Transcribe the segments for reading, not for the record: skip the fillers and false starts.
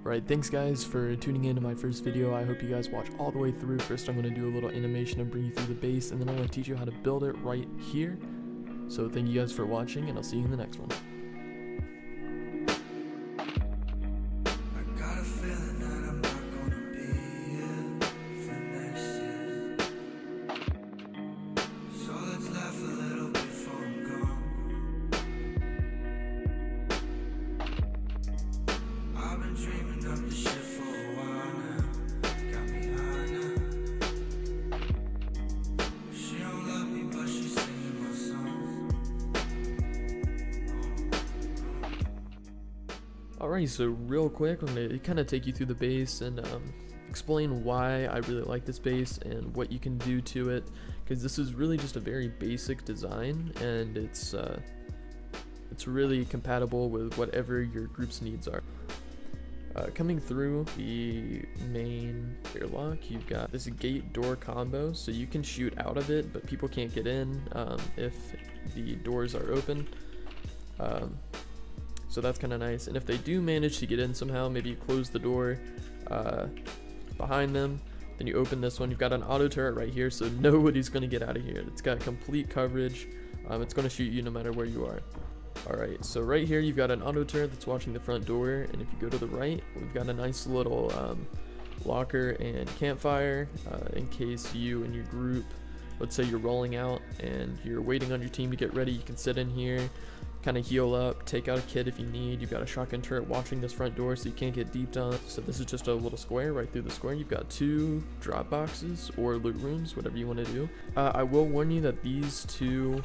Right, thanks guys for tuning in to my first video. I hope you guys watch all the way through. First I'm going to do a little animation and bring you through the base, and then I'm going to teach you how to build it right here. So thank you guys for watching, and I'll see you in the next one. Alright, so real quick, I'm going to kind of take you through the base and explain why I really like this base and what you can do to it, because this is really just a very basic design, and it's really compatible with whatever your group's needs are. Coming through the main airlock, you've got this gate door combo, so you can shoot out of it, but people can't get in if the doors are open. So that's kind of nice, and if they do manage to get in somehow, maybe you close the door behind them, then you open this one. You've got an auto turret right here, so nobody's going to get out of here. It's got complete coverage. It's going to shoot you no matter where you are. Alright, so right here you've got an auto turret that's watching the front door, and if you go to the right, we've got a nice little locker and campfire in case you and your group, let's say you're rolling out and you're waiting on your team to get ready, you can sit in here, kind of heal up, take out a kit if you need. You've got a shotgun turret watching this front door so you can't get deeped on. So this is just a little square. Right through the square you've got 2 drop boxes or loot rooms, whatever you want to do. I will warn you that these 2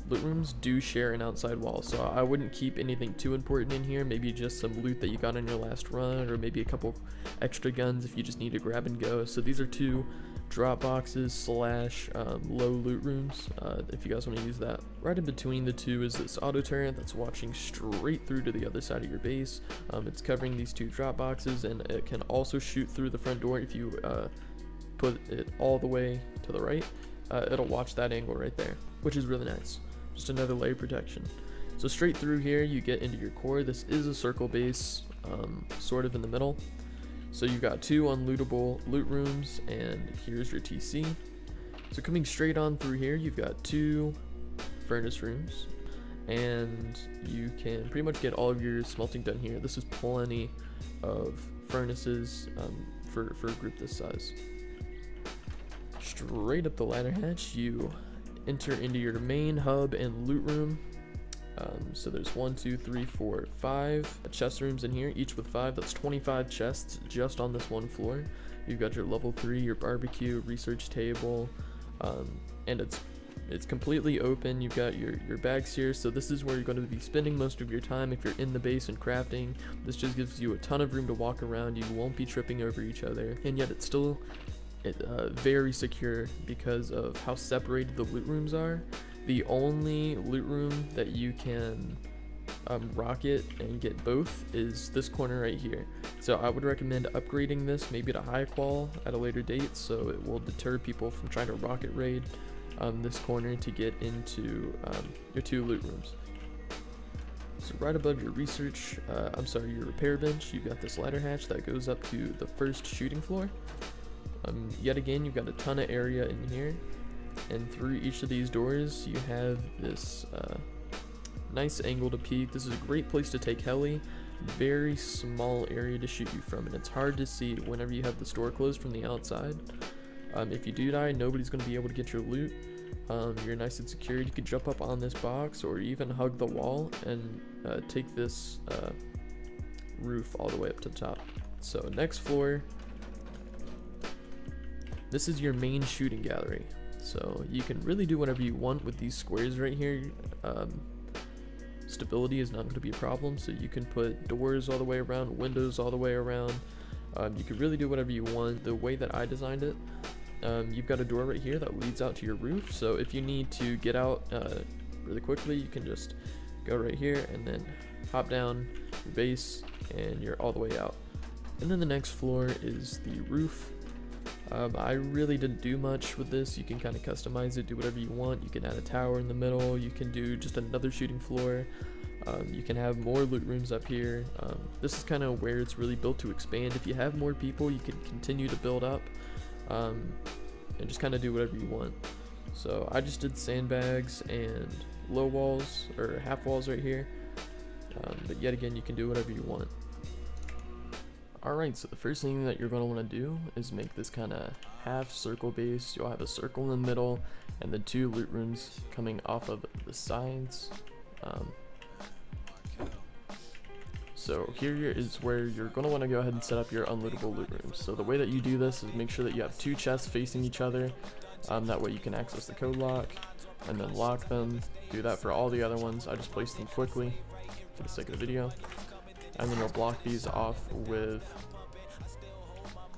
loot rooms do share an outside wall, so I wouldn't keep anything too important in here. Maybe just some loot that you got on your last run, or maybe a couple extra guns if you just need to grab and go. So these are 2 drop boxes slash low loot rooms if you guys want to use that. Right in between the 2 is this auto turret that's watching straight through to the other side of your base. It's covering these 2 drop boxes, and it can also shoot through the front door if you put it all the way to the right. It'll watch that angle right there, which is really nice. Just another layer of protection. So straight through here you get into your core. This is a circle base, sort of in the middle. So you've got 2 unlootable loot rooms, and here's your TC. So coming straight on through here, you've got 2 furnace rooms, and you can pretty much get all of your smelting done here. This is plenty of furnaces for a group this size. Straight up the ladder hatch, you enter into your main hub and loot room. So there's 1, 2, 3, 4, 5 chest rooms in here, each with 5. That's 25 chests just on this one floor. You've got your level 3, your barbecue, research table, and it's completely open. You've got your bags here, so this is where you're going to be spending most of your time if you're in the base and crafting. This just gives you a ton of room to walk around. You won't be tripping over each other, and yet it's still very secure because of how separated the loot rooms are. The only loot room that you can rocket and get both is this corner right here. So I would recommend upgrading this maybe to high qual at a later date, so it will deter people from trying to rocket raid this corner to get into your 2 loot rooms. So right above your your repair bench, you've got this ladder hatch that goes up to the first shooting floor. Yet again, you've got a ton of area in here, and through each of these doors you have this nice angle to peek. This is a great place to take heli. Very small area to shoot you from, and it's hard to see whenever you have this door closed from the outside. If you do die, nobody's going to be able to get your loot. You're nice and secure. You can jump up on this box or even hug the wall and take this roof all the way up to the top. So next floor, this is your main shooting gallery. So you can really do whatever you want with these squares right here. Stability is not going to be a problem, so you can put doors all the way around, windows all the way around. You can really do whatever you want. The way that I designed it, you've got a door right here that leads out to your roof, so if you need to get out really quickly, you can just go right here and then hop down your base and you're all the way out. And then the next floor is the roof. I really didn't do much with this. You can kind of customize it, do whatever you want. You can add a tower in the middle, you can do just another shooting floor. You can have more loot rooms up here. This is kind of where it's really built to expand. If you have more people, you can continue to build up and just kind of do whatever you want. So I just did sandbags and low walls or half walls right here, but yet again, you can do whatever you want. Alright, so the first thing that you're going to want to do is make this kind of half circle base. You'll have a circle in the middle and then 2 loot rooms coming off of the sides. So here is where you're going to want to go ahead and set up your unlootable loot rooms. So the way that you do this is make sure that you have 2 chests facing each other. That way you can access the code lock and then lock them. Do that for all the other ones. I just placed them quickly for the sake of the video. And then you'll block these off with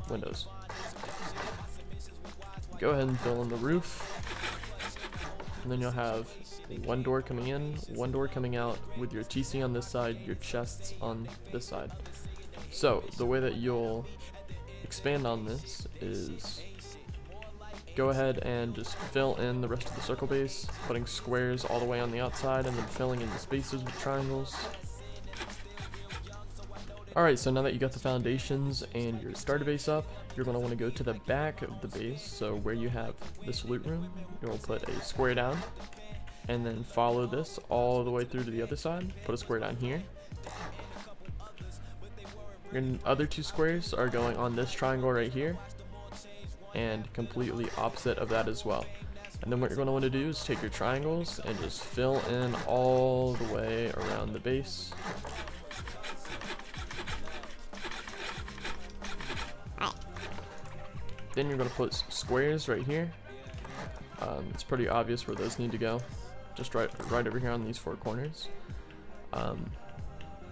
windows. Go ahead and fill in the roof. And then you'll have 1 door coming in, 1 door coming out with your TC on this side, your chests on this side. So the way that you'll expand on this is go ahead and just fill in the rest of the circle base, putting squares all the way on the outside and then filling in the spaces with triangles. Alright, so now that you got the foundations and your starter base up, you're going to want to go to the back of the base. So where you have this loot room, you'll put a square down and then follow this all the way through to the other side. Put a square down here. Your other 2 squares are going on this triangle right here and completely opposite of that as well. And then what you're going to want to do is take your triangles and just fill in all the way around the base. Then you're going to put squares right here. It's pretty obvious where those need to go. Just right over here on these 4 corners. And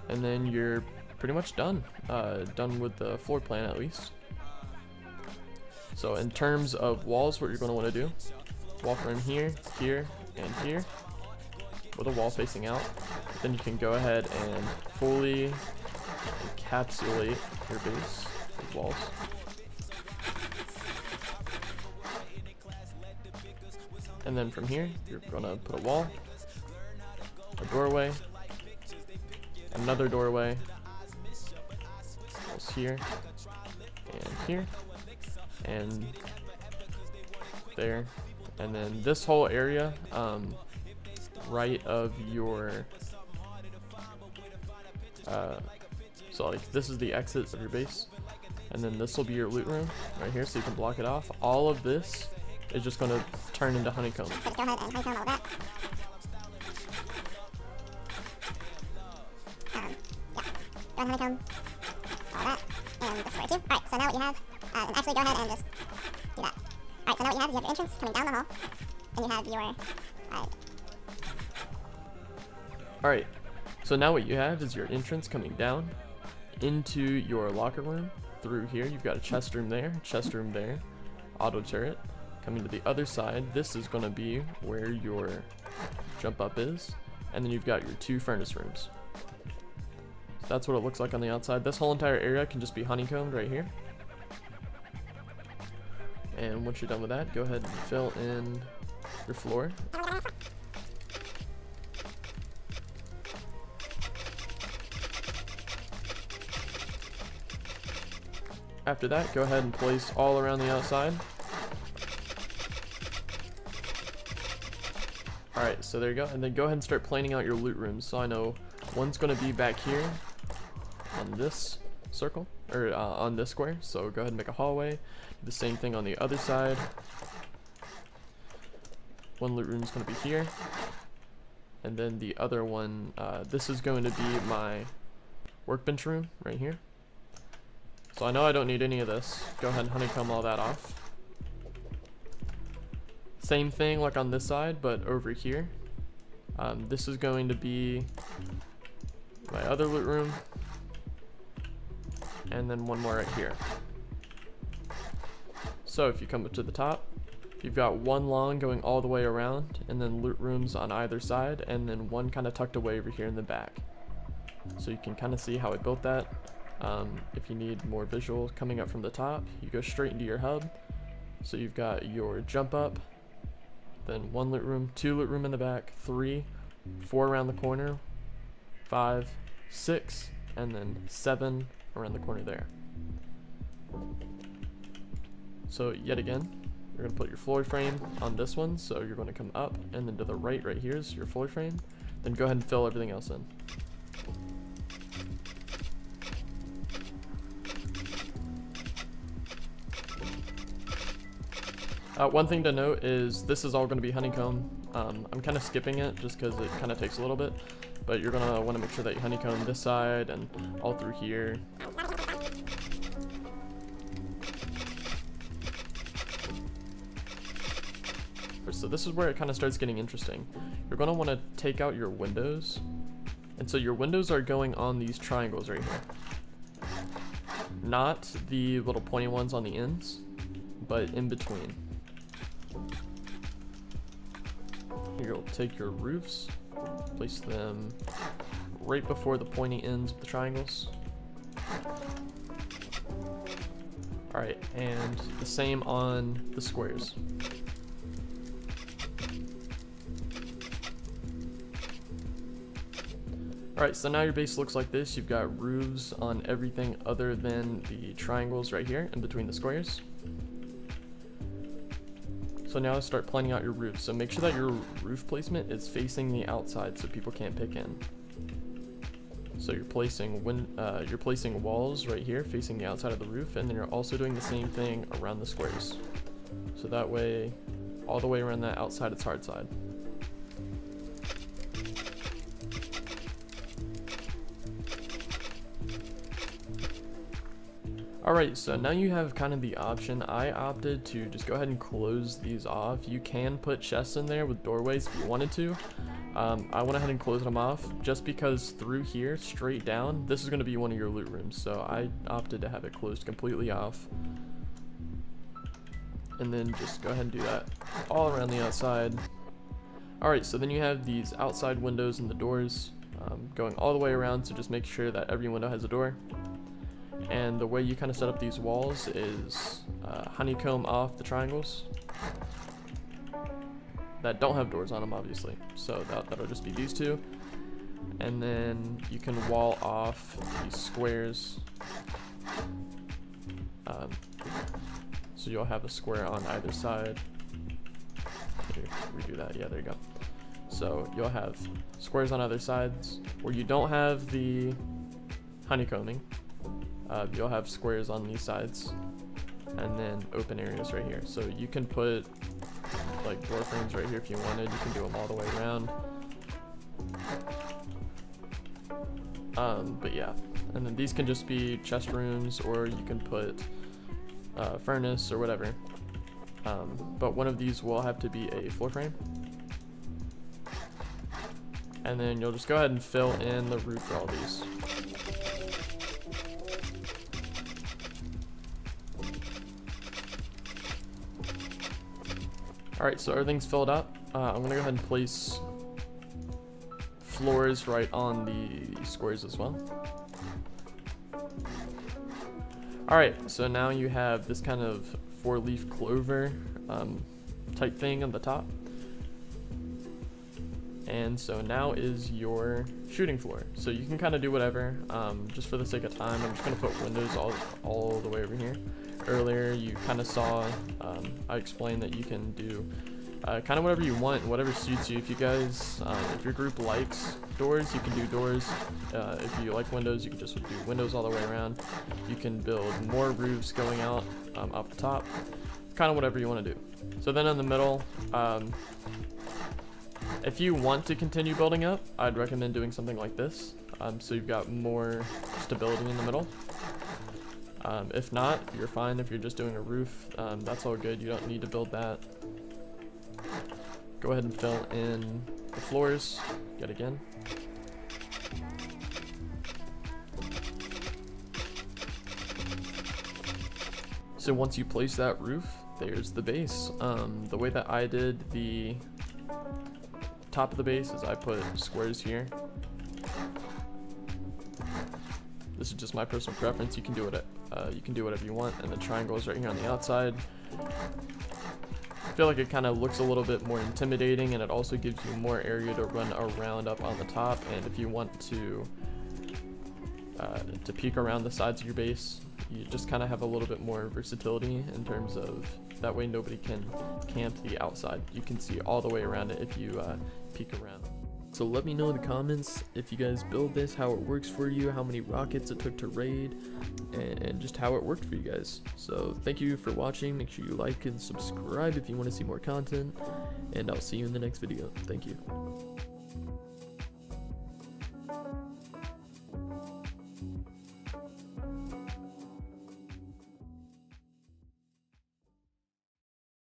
then you're pretty much done. Done with the floor plan at least. So in terms of walls, what you're going to want to do, wall frame here, here, and here, with a wall facing out. Then you can go ahead and fully encapsulate your base with walls. And then from here, you're gonna put a wall, a doorway, another doorway, walls here, and there. And then this whole area, right of your, so like this is the exit of your base. And then this will be your loot room right here, so you can block it off. All of this is just going to turn into honeycomb. Just go ahead and honeycomb all that. Yeah, go ahead and honeycomb all that, and this way too. Alright, so now what you have, and actually go ahead and just do that. Alright, so now what you have is you have your entrance coming down the hall, and you have your, Alright, so now what you have is your entrance coming down into your locker room. Through here, you've got a chest room there, auto turret. Coming to the other side, this is going to be where your jump up is, and then you've got your 2 furnace rooms. So that's what it looks like on the outside. This whole entire area can just be honeycombed right here. And once you're done with that, go ahead and fill in your floor. After that, go ahead and place all around the outside. Alright, so there you go. And then go ahead and start planning out your loot rooms. So I know one's going to be back here on this circle, or on this square. So go ahead and make a hallway. Do the same thing on the other side. One loot room is going to be here. And then the other one, this is going to be my workbench room right here. So I know I don't need any of this. Go ahead and honeycomb all that off. Same thing like on this side, but over here. This is going to be my other loot room. And then one more right here. So if you come up to the top, you've got one long going all the way around, and then loot rooms on either side, and then one kind of tucked away over here in the back. So you can kind of see how I built that. If you need more visual coming up from the top, you go straight into your hub. So you've got your jump up, then 1 loot room, 2 loot room in the back, 3, 4 around the corner, 5, 6, and then 7 around the corner there. So yet again, you're going to put your floor frame on this one, so you're going to come up, and then to the right here is your floor frame. Then go ahead and fill everything else in. One thing to note is this is all going to be honeycomb. I'm kind of skipping it just because it kind of takes a little bit, but you're going to want to make sure that you honeycomb this side and all through here. So this is where it kind of starts getting interesting. You're going to want to take out your windows, and so your windows are going on these triangles right here, not the little pointy ones on the ends, but in between. You'll take your roofs, place them right before the pointy ends of the triangles. Alright, and the same on the squares. Alright, so now your base looks like this. You've got roofs on everything other than the triangles right here in between the squares. So now let's start planning out your roof. So make sure that your roof placement is facing the outside so people can't pick in. So you're placing walls right here facing the outside of the roof, and then you're also doing the same thing around the squares. So that way, all the way around that outside, it's hard side. Alright, so now you have kind of the option. I opted to just go ahead and close these off. You can put chests in there with doorways if you wanted to. I went ahead and closed them off just because through here, straight down, this is going to be one of your loot rooms. So I opted to have it closed completely off. And then just go ahead and do that all around the outside. Alright, so then you have these outside windows and the doors going all the way around, so just make sure that every window has a door. And the way you kind of set up these walls is honeycomb off the triangles that don't have doors on them, obviously. So that'll just be these two. And then you can wall off these squares. So you'll have a square on either side. Here, redo that. Yeah, there you go. So you'll have squares on either sides. Where you don't have the honeycombing, you'll have squares on these sides, and then open areas right here. So you can put like door frames right here if you wanted. You can do them all the way around. But yeah, and then these can just be chest rooms, or you can put furnace or whatever. But one of these will have to be a floor frame. And then you'll just go ahead and fill in the roof for all these. Alright, so everything's filled up. I'm gonna go ahead and place floors right on the squares as well. Alright, so now you have this kind of 4-leaf clover type thing on the top. And so now is your shooting floor. So you can kind of do whatever. Just for the sake of time, I'm just gonna put windows all the way over here. Earlier you kind of saw I explained that you can do kind of whatever you want, whatever suits you. If you guys if your group likes doors, you can do doors. If you like windows, you can just do windows all the way around. You can build more roofs going out up the top, kind of whatever you want to do. So then in the middle, if you want to continue building up, I'd recommend doing something like this, so you've got more stability in the middle. If not, you're fine if you're just doing a roof. That's all good. You don't need to build that. Go ahead and fill in the floors yet again. So once you place that roof, there's the base. The way that I did the top of the base is I put squares here. This is just my personal preference. You can do it. You can do whatever you want. And the triangle is right here on the outside. I feel like it kind of looks a little bit more intimidating, and it also gives you more area to run around up on the top. And if you want to peek around the sides of your base, you just kind of have a little bit more versatility in terms of that way nobody can camp the outside. You can see all the way around it if you peek around. So let me know in the comments if you guys build this, how it works for you, how many rockets it took to raid, and just how it worked for you guys. So thank you for watching. Make sure you like and subscribe if you want to see more content, and I'll see you in the next video. Thank you.